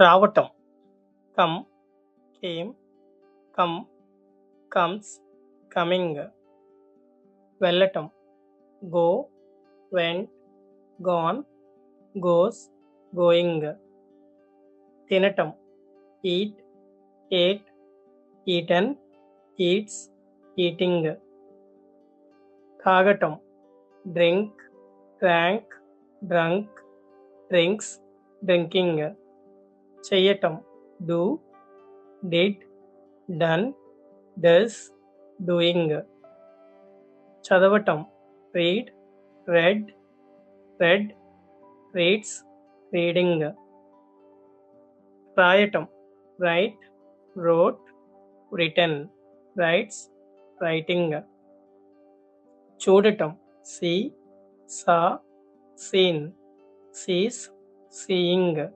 రావటం come, came, come, comes, coming. వెళ్ళటం go, went, gone, goes, going. తినటం eat, ate, eaten, eats, eating. తాగటం drink, drank, drunk, drinks, drinking. చెయ్యటం do, did, done, does, doing. చదవటం read, read, read, reads, reading. రాయటం write, wrote, written, writes, writing. చూడటం see, saw, seen, sees, seeing.